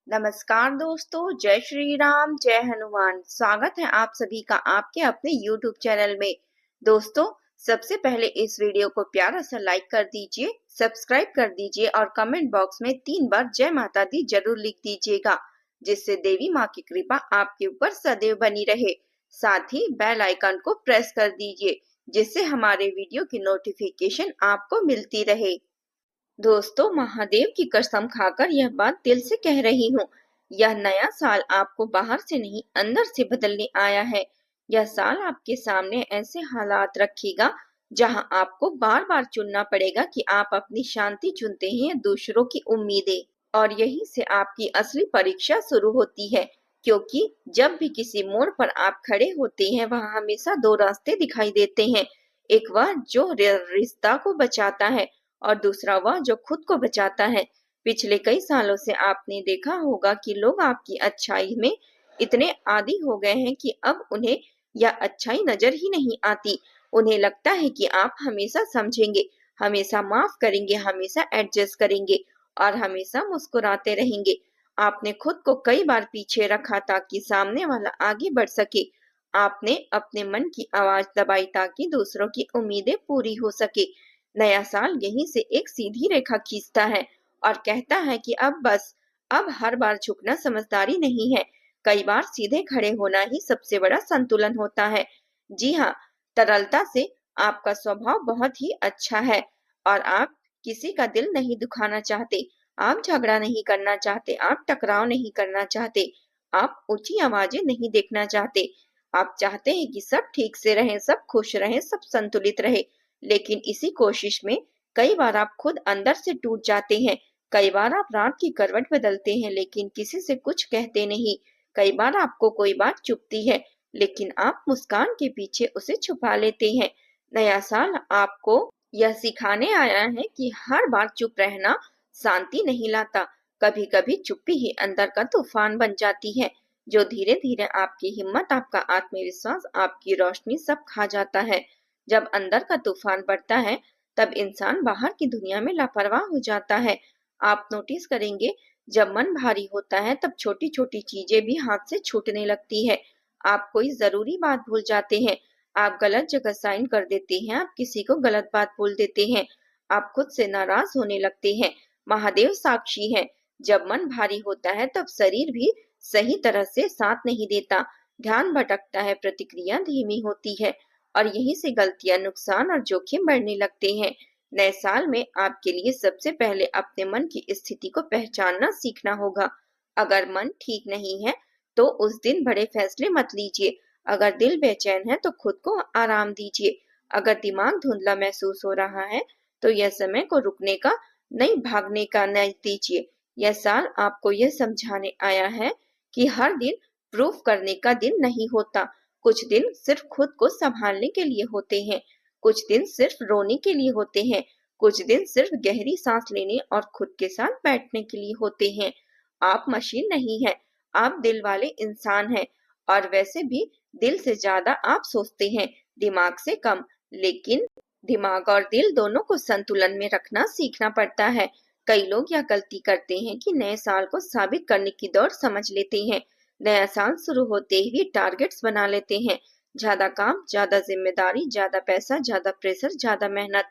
नमस्कार दोस्तों, जय श्री राम, जय हनुमान। स्वागत है आप सभी का आपके अपने YouTube चैनल में। दोस्तों, सबसे पहले इस वीडियो को प्यारा सा लाइक कर दीजिए, सब्सक्राइब कर दीजिए और कमेंट बॉक्स में 3 बार जय माता दी जरूर लिख दीजिएगा, जिससे देवी माँ की कृपा आपके ऊपर सदैव बनी रहे। साथ ही बेल आइकन को प्रेस कर दीजिए, जिससे हमारे वीडियो की नोटिफिकेशन आपको मिलती रहे। दोस्तों, महादेव की कसम खाकर यह बात दिल से कह रही हूँ, यह नया साल आपको बाहर से नहीं अंदर से बदलने आया है। यह साल आपके सामने ऐसे हालात रखेगा जहां आपको बार बार चुनना पड़ेगा कि आप अपनी शांति चुनते हैं या दूसरों की उम्मीदें। और यहीं से आपकी असली परीक्षा शुरू होती है, क्योंकि जब भी किसी मोड़ पर आप खड़े होते हैं वहां हमेशा 2 रास्ते दिखाई देते हैं। एक वह जो रिश्ता को बचाता है और दूसरा वह जो खुद को बचाता है। पिछले कई सालों से आपने देखा होगा कि लोग आपकी अच्छाई में इतने आदी हो गए हैं कि अब उन्हें यह अच्छाई नजर ही नहीं आती। उन्हें लगता है कि आप हमेशा समझेंगे, हमेशा माफ करेंगे, हमेशा एडजस्ट करेंगे और हमेशा मुस्कुराते रहेंगे। आपने खुद को कई बार पीछे रखा ताकि सामने वाला आगे बढ़ सके। आपने अपने मन की आवाज दबाई ताकि दूसरों की उम्मीदें पूरी हो सके। नया साल यहीं से एक सीधी रेखा खींचता है और कहता है कि अब बस, अब हर बार झुकना समझदारी नहीं है। कई बार सीधे खड़े होना ही सबसे बड़ा संतुलन होता है। जी हाँ, तरलता से आपका स्वभाव बहुत ही अच्छा है और आप किसी का दिल नहीं दुखाना चाहते। आप झगड़ा नहीं करना चाहते, आप टकराव नहीं करना चाहते, आप ऊंची आवाजें नहीं देखना चाहते। आप चाहते हैं कि सब ठीक से रहें, सब खुश रहें, सब संतुलित रहे। लेकिन इसी कोशिश में कई बार आप खुद अंदर से टूट जाते हैं। कई बार आप रात की करवट बदलते हैं लेकिन किसी से कुछ कहते नहीं। कई बार आपको कोई बात चुभती है लेकिन आप मुस्कान के पीछे उसे छुपा लेते हैं। नया साल आपको यह सिखाने आया है कि हर बार चुप रहना शांति नहीं लाता। कभी कभी चुप्पी ही अंदर का तूफान बन जाती है, जो धीरे धीरे आपकी हिम्मत, आपका आत्मविश्वास, आपकी रोशनी सब खा जाता है। जब अंदर का तूफान बढ़ता है तब इंसान बाहर की दुनिया में लापरवाह हो जाता है। आप नोटिस करेंगे, जब मन भारी होता है तब छोटी छोटी चीजें भी हाथ से छूटने लगती है। आप कोई जरूरी बात भूल जाते हैं, आप गलत जगह साइन कर देते हैं, आप किसी को गलत बात बोल देते हैं, आप खुद से नाराज होने लगते हैं। महादेव साक्षी है, जब मन भारी होता है तब शरीर भी सही तरह से साथ नहीं देता। ध्यान भटकता है, प्रतिक्रिया धीमी होती है और यहीं से गलतियां, नुकसान और जोखिम बढ़ने लगते हैं। नए साल में आपके लिए सबसे पहले अपने मन की स्थिति को पहचानना सीखना होगा। अगर मन ठीक नहीं है तो उस दिन बड़े फैसले मत लीजिए। अगर दिल बेचैन है तो खुद को आराम दीजिए। अगर दिमाग धुंधला महसूस हो रहा है तो यह समय को रुकने का, नहीं भागने का नहीं दीजिए। यह साल आपको यह समझाने आया है कि हर दिन प्रूफ करने का दिन नहीं होता। कुछ दिन सिर्फ खुद को संभालने के लिए होते हैं, कुछ दिन सिर्फ रोने के लिए होते हैं, कुछ दिन सिर्फ गहरी सांस लेने और खुद के साथ बैठने के लिए होते हैं। आप मशीन नहीं है, आप दिल वाले इंसान हैं और वैसे भी दिल से ज्यादा आप सोचते हैं, दिमाग से कम। लेकिन दिमाग और दिल दोनों को संतुलन में रखना सीखना पड़ता है। कई लोग यह गलती करते हैं कि नए साल को साबित करने की दौड़ समझ लेते हैं। नया साल शुरू होते ही टारगेट्स बना लेते हैं, ज्यादा काम, ज्यादा जिम्मेदारी, ज्यादा पैसा, ज्यादा प्रेशर, ज्यादा मेहनत।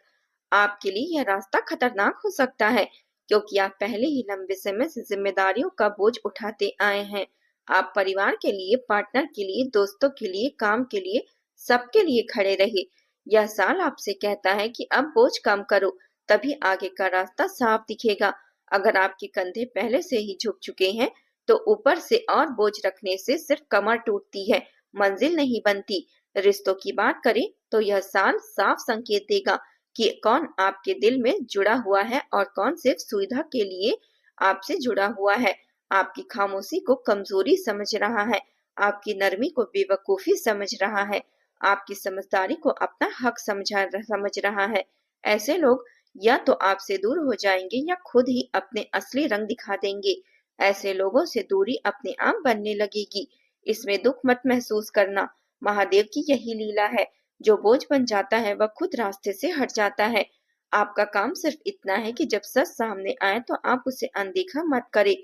आपके लिए यह रास्ता खतरनाक हो सकता है, क्योंकि आप पहले ही लंबे समय से जिम्मेदारियों का बोझ उठाते आए हैं। आप परिवार के लिए, पार्टनर के लिए, दोस्तों के लिए, काम के लिए, सबके लिए खड़े रहे। यह साल आपसे कहता है कि अब बोझ कम करो, तभी आगे का रास्ता साफ दिखेगा। अगर आपके कंधे पहले से ही झुक चुके हैं तो ऊपर से और बोझ रखने से सिर्फ कमर टूटती है, मंजिल नहीं बनती। रिश्तों की बात करें तो यह साल साफ संकेत देगा कि कौन आपके दिल में जुड़ा हुआ है और कौन सिर्फ सुविधा के लिए आपसे जुड़ा हुआ है। आपकी खामोशी को कमजोरी समझ रहा है, आपकी नरमी को बेवकूफी समझ रहा है, आपकी समझदारी को अपना हक समझ रहा है। ऐसे लोग या तो आपसे दूर हो जाएंगे या खुद ही अपने असली रंग दिखा देंगे। ऐसे लोगों से दूरी अपने आप बनने लगेगी। इसमें दुख मत महसूस करना, महादेव की यही लीला है। जो बोझ बन जाता है वह खुद रास्ते से हट जाता है। आपका काम सिर्फ इतना है कि जब सच सामने आए तो आप उसे अनदेखा मत करें।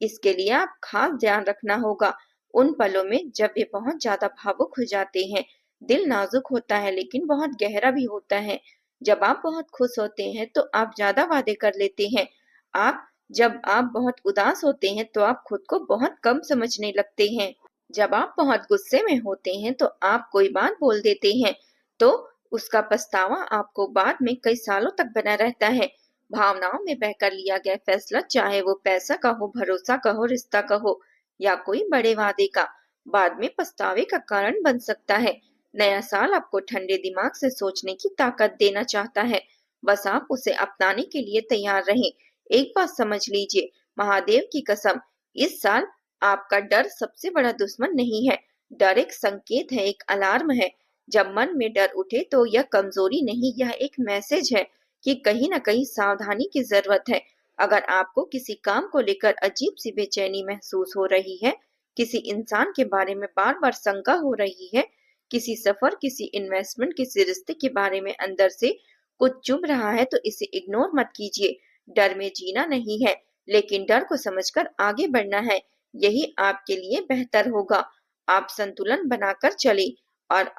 इसके लिए आप खास ध्यान रखना होगा उन पलों में जब वे बहुत ज्यादा भावुक हो जाते हैं। दिल नाजुक होता है लेकिन बहुत गहरा भी होता है। जब आप बहुत खुश होते हैं तो आप ज्यादा वादे कर लेते हैं। आप जब आप बहुत उदास होते हैं तो आप खुद को बहुत कम समझने लगते हैं। जब आप बहुत गुस्से में होते हैं तो आप कोई बात बोल देते हैं तो उसका पछतावा आपको बाद में कई सालों तक बना रहता है। भावनाओं में बहकर लिया गया फैसला, चाहे वो पैसा का हो, भरोसा का हो, रिश्ता का हो या कोई बड़े वादे का, बाद में पछतावे का कारण बन सकता है। नया साल आपको ठंडे दिमाग से सोचने की ताकत देना चाहता है। बस आप उसे अपनाने के लिए तैयार रहें। एक बात समझ लीजिए, महादेव की कसम, इस साल आपका डर सबसे बड़ा दुश्मन नहीं है। डर एक संकेत है, एक अलार्म है। जब मन में डर उठे तो यह कमजोरी नहीं, यह एक मैसेज है कि कहीं न कहीं सावधानी की जरूरत है। अगर आपको किसी काम को लेकर अजीब सी बेचैनी महसूस हो रही है, किसी इंसान के बारे में बार बार शंका हो रही है, किसी सफर, किसी इन्वेस्टमेंट, किसी रिश्ते के बारे में अंदर से कुछ चुभ रहा है, तो इसे इग्नोर मत कीजिए। डर में जीना नहीं है, लेकिन डर को समझकर आगे बढ़ना है। यही आपके लिए बेहतर होगा। आप संतुलन बनाकर चले और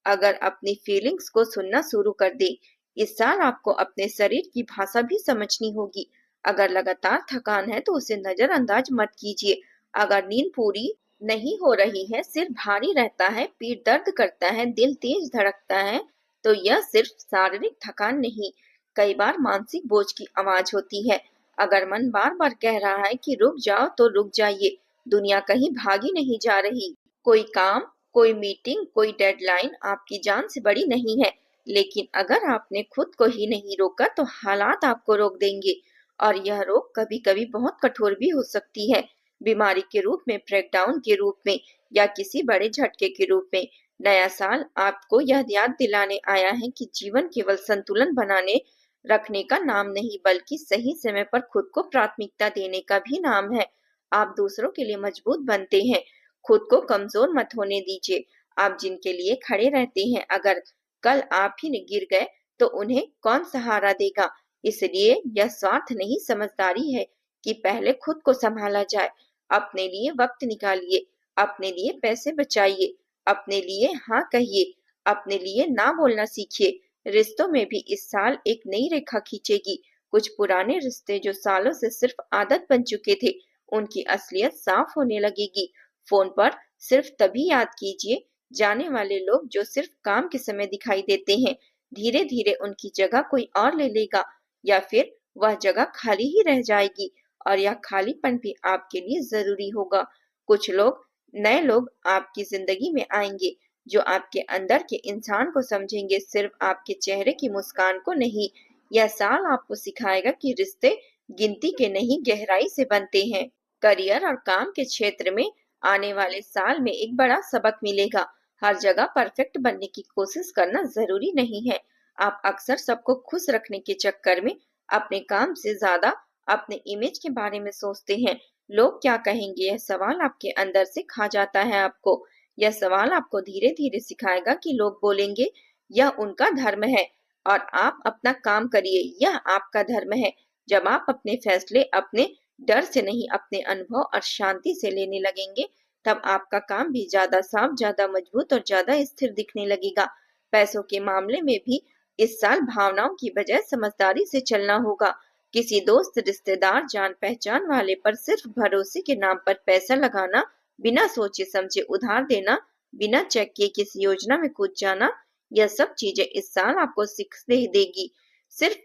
अगर अपनी फीलिंग्स को सुनना शुरू कर दे। इस साल आपको अपने शरीर की भाषा भी समझनी होगी। अगर लगातार थकान है तो उसे नजरअंदाज मत कीजिए। अगर नींद पूरी नहीं हो रही है, सिर भारी रहता है, पीठ दर्द करता है, दिल तेज धड़कता है, तो यह सिर्फ शारीरिक थकान नहीं, कई बार मानसिक बोझ की आवाज होती है। अगर मन बार बार कह रहा है कि रुक जाओ, तो रुक जाइए। दुनिया कहीं भागी नहीं जा रही। कोई काम, कोई मीटिंग, कोई डेडलाइन आपकी जान से बड़ी नहीं है। लेकिन अगर आपने खुद को ही नहीं रोका तो हालात आपको रोक देंगे, और यह रोक कभी कभी बहुत कठोर भी हो सकती है। बीमारी के रूप में, ब्रेकडाउन के रूप में, या किसी बड़े झटके के रूप में। नया साल आपको यह याद दिलाने आया है कि जीवन केवल संतुलन बनाने रखने का नाम नहीं, बल्कि सही समय पर खुद को प्राथमिकता देने का भी नाम है। आप दूसरों के लिए मजबूत बनते हैं, खुद को कमजोर मत होने दीजिए। आप जिनके लिए खड़े रहते हैं, अगर कल आप ही गिर गए तो उन्हें कौन सहारा देगा। इसलिए यह स्वार्थ नहीं, समझदारी है कि पहले खुद को संभाला जाए। अपने लिए वक्त निकालिए, अपने लिए पैसे बचाइए, अपने लिए हाँ कहिए, अपने लिए ना बोलना सीखिए। रिश्तों में भी इस साल एक नई रेखा खींचेगी। कुछ पुराने रिश्ते जो सालों से सिर्फ आदत बन चुके थे, उनकी असलियत साफ होने लगेगी। फोन पर सिर्फ तभी याद कीजिए जाने वाले लोग जो सिर्फ काम के समय दिखाई देते हैं। धीरे धीरे उनकी जगह कोई और ले लेगा, या फिर वह जगह खाली ही रह जाएगी, और यह खालीपन भी आपके लिए जरूरी होगा। कुछ नए लोग आपकी जिंदगी में आएंगे जो आपके अंदर के इंसान को समझेंगे, सिर्फ आपके चेहरे की मुस्कान को नहीं। यह साल आपको सिखाएगा कि रिश्ते गिनती के नहीं, गहराई से बनते हैं। करियर और काम के क्षेत्र में आने वाले साल में एक बड़ा सबक मिलेगा। हर जगह परफेक्ट बनने की कोशिश करना जरूरी नहीं है। आप अक्सर सबको खुश रखने के चक्कर में अपने काम से ज्यादा अपने इमेज के बारे में सोचते हैं। लोग क्या कहेंगे, यह सवाल आपके अंदर से खा जाता है आपको। यह सवाल आपको धीरे धीरे सिखाएगा कि लोग बोलेंगे, यह उनका धर्म है, और आप अपना काम करिए, यह आपका धर्म है। जब आप अपने फैसले अपने डर से नहीं, अपने अनुभव और शांति से लेने लगेंगे, तब आपका काम भी ज्यादा साफ, ज्यादा मजबूत और ज्यादा स्थिर दिखने लगेगा। पैसों के मामले में भी इस साल भावनाओं की बजाय समझदारी से चलना होगा। किसी दोस्त, रिश्तेदार, जान पहचान वाले पर सिर्फ भरोसे के नाम पर पैसा लगाना, बिना सोचे समझे उधार देना, बिना चेक किए किसी योजना में कूद जाना, यह सब चीजें इस साल आपको सीखने देगी। सिर्फ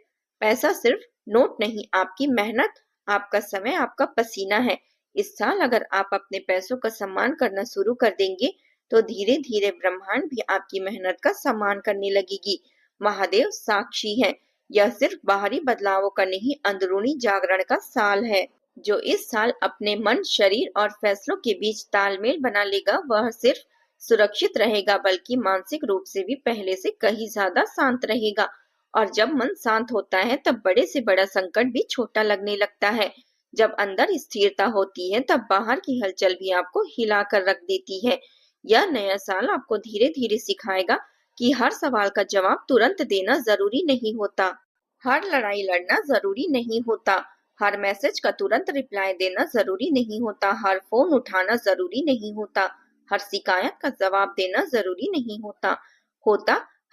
पैसा सिर्फ नोट नहीं, आपकी मेहनत, आपका समय, आपका पसीना है। इस साल अगर आप अपने पैसों का सम्मान करना शुरू कर देंगे, तो धीरे धीरे ब्रह्मांड भी आपकी मेहनत का सम्मान करने लगेगी। महादेव साक्षी है, यह सिर्फ बाहरी बदलावों का नहीं, अंदरूनी जागरण का साल है। जो इस साल अपने मन, शरीर और फैसलों के बीच तालमेल बना लेगा, वह सिर्फ सुरक्षित रहेगा, बल्कि मानसिक रूप से भी पहले से कहीं ज्यादा शांत रहेगा। और जब मन शांत होता है, तब बड़े से बड़ा संकट भी छोटा लगने लगता है। जब अंदर स्थिरता होती है, तब बाहर की हलचल भी आपको हिला कर रख देती है। यह नया साल आपको धीरे धीरे सिखाएगा कि हर सवाल का जवाब तुरंत देना जरूरी नहीं होता, हर लड़ाई लड़ना जरूरी नहीं होता, हर मैसेज का तुरंत रिप्लाई देना जरूरी नहीं होता, हर फोन उठाना जरूरी नहीं होता, हर शिकायत का जवाब देना जरूरी नहीं होता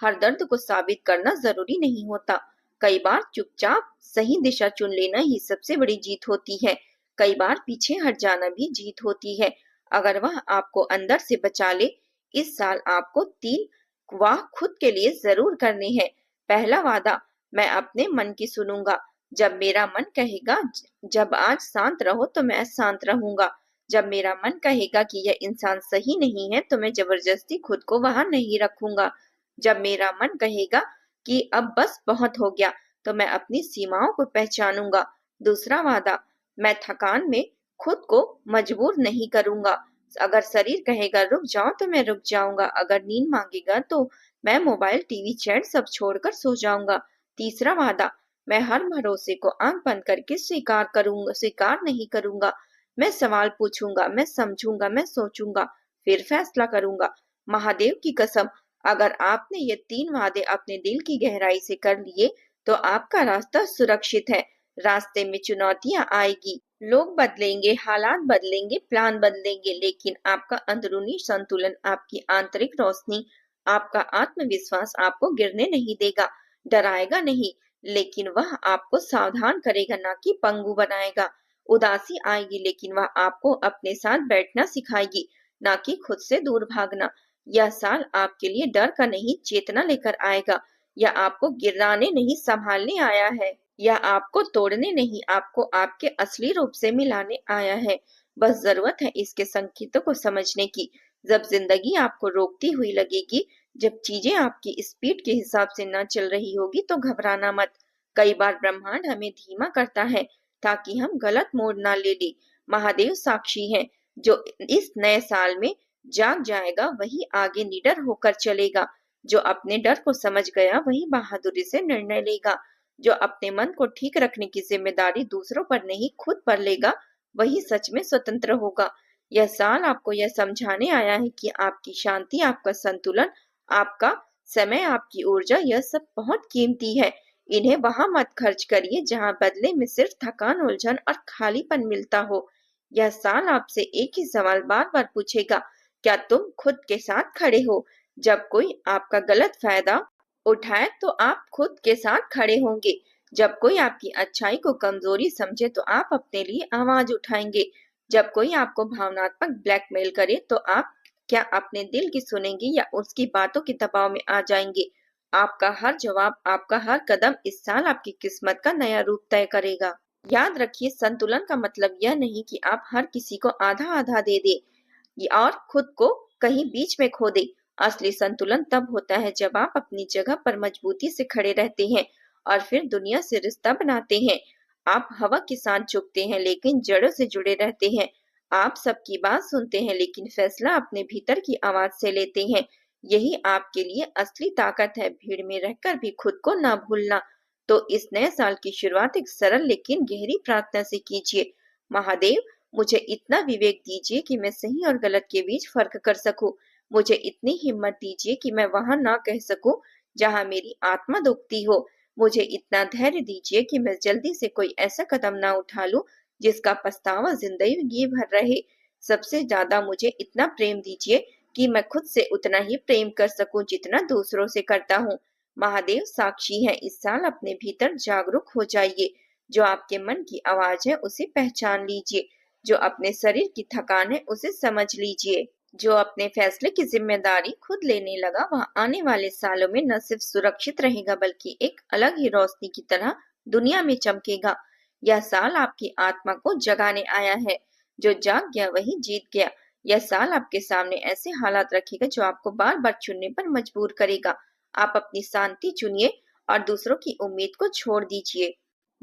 हर दर्द को साबित करना जरूरी नहीं होता। कई बार चुपचाप सही दिशा चुन लेना ही सबसे बड़ी जीत होती है। कई बार पीछे हट जाना भी जीत होती है। अगर वह आपको अंदर से बचा ले, इस साल आपको 3 वाह खुद के लिए जरूर करने हैं। पहला वादा, मैं अपने मन की सुनूंगा। जब मेरा मन कहेगा जब आज शांत रहो तो मैं शांत रहूंगा। जब मेरा मन कहेगा कि यह इंसान सही नहीं है तो मैं जबरदस्ती खुद को वहां नहीं रखूंगा। जब मेरा मन कहेगा कि अब बस बहुत हो गया तो मैं अपनी सीमाओं को पहचानूंगा। दूसरा वादा, मैं थकान में खुद को मजबूर नहीं करूंगा। अगर शरीर कहेगा रुक जाओ तो मैं रुक जाऊंगा। अगर नींद मांगेगा तो मैं मोबाइल टीवी चैट सब छोड़कर सो जाऊंगा। तीसरा वादा, मैं हर भरोसे को आंख बंद करके स्वीकार नहीं करूंगा। मैं सवाल पूछूंगा, मैं समझूंगा, मैं सोचूंगा, फिर फैसला करूंगा। महादेव की कसम, अगर आपने ये 3 वादे अपने दिल की गहराई से कर लिए तो आपका रास्ता सुरक्षित है। रास्ते में चुनौतियां आएगी, लोग बदलेंगे, हालात बदलेंगे, प्लान बदलेंगे, लेकिन आपका अंदरूनी संतुलन, आपकी आंतरिक रोशनी, आपका आत्मविश्वास आपको गिरने नहीं देगा। डराएगा नहीं, लेकिन वह आपको सावधान करेगा, ना कि पंगु बनाएगा। उदासी आएगी, लेकिन वह आपको अपने साथ बैठना सिखाएगी, ना कि खुद से दूर भागना। यह साल आपके लिए डर का नहीं, चेतना लेकर आएगा। यह आपको गिराने नहीं, संभालने आया है। यह आपको तोड़ने नहीं, आपको आपके असली रूप से मिलाने आया है। बस जरूरत है इसके संकेतों को समझने की। जब जिंदगी आपको रोकती हुई लगेगी, जब चीजें आपकी स्पीड के हिसाब से न चल रही होगी, तो घबराना मत। कई बार ब्रह्मांड हमें धीमा करता है ताकि हम गलत मोड़ ना ले ले। महादेव साक्षी है, जो इस नए साल में जाग जाएगा वही आगे निडर होकर चलेगा। जो अपने डर को समझ गया वही बहादुरी से निर्णय लेगा। जो अपने मन को ठीक रखने की जिम्मेदारी दूसरों पर नहीं खुद पर लेगा वही सच में स्वतंत्र होगा। यह साल आपको यह समझाने आया है कि आपकी शांति, आपका संतुलन, आपका समय, आपकी ऊर्जा, यह सब बहुत कीमती है। इन्हें वहां मत खर्च करिए जहां बदले में सिर्फ थकान, उलझन और खालीपन मिलता हो। यह साल आपसे एक ही सवाल बार बार पूछेगा, क्या तुम खुद के साथ खड़े हो? जब कोई आपका गलत फायदा उठाए तो आप खुद के साथ खड़े होंगे। जब कोई आपकी अच्छाई को कमजोरी समझे तो आप अपने लिए आवाज उठाएंगे। जब कोई आपको भावनात्मक ब्लैकमेल करे तो आप क्या अपने दिल की सुनेंगे या उसकी बातों के दबाव में आ जाएंगे? आपका हर जवाब, आपका हर कदम इस साल आपकी किस्मत का नया रूप तय करेगा। याद रखिए, संतुलन का मतलब यह नहीं कि आप हर किसी को आधा आधा दे दे और खुद को कहीं बीच में खो दे। असली संतुलन तब होता है जब आप अपनी जगह पर मजबूती से खड़े रहते हैं और फिर दुनिया से रिश्ता बनाते हैं। आप हवा के साथ झुकते हैं लेकिन जड़ों से जुड़े रहते हैं। आप सबकी बात सुनते हैं लेकिन फैसला अपने भीतर की आवाज से लेते हैं। यही आपके लिए असली ताकत है, भीड़ में रहकर भी खुद को ना भूलना। तो इस नए साल की शुरुआत एक सरल लेकिन गहरी प्रार्थना से कीजिए। महादेव, मुझे इतना विवेक दीजिए कि मैं सही और गलत के बीच फर्क कर सकूं। मुझे इतनी हिम्मत दीजिए कि मैं वहां ना कह सकूं जहां मेरी आत्मा दुखती हो। मुझे इतना धैर्य दीजिए कि मैं जल्दी से कोई ऐसा कदम ना उठा लूं जिसका पछतावा जिंदगी भर रहे। सबसे ज्यादा मुझे इतना प्रेम दीजिए कि मैं खुद से उतना ही प्रेम कर सकूं जितना दूसरों से करता हूं। महादेव साक्षी है, इस साल अपने भीतर जागरूक हो जाइए। जो आपके मन की आवाज है उसे पहचान लीजिए। जो अपने शरीर की थकान है उसे समझ लीजिए। जो अपने फैसले की जिम्मेदारी खुद लेने लगा वह आने वाले सालों में न सिर्फ सुरक्षित रहेगा बल्कि एक अलग ही रोशनी की तरह दुनिया में चमकेगा। यह साल आपकी आत्मा को जगाने आया है। जो जाग गया वही जीत गया। यह साल आपके सामने ऐसे हालात रखेगा जो आपको बार बार चुनने पर मजबूर करेगा। आप अपनी शांति चुनिए और दूसरों की उम्मीद को छोड़ दीजिए।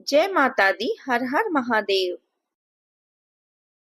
जय माता दी, हर हर महादेव।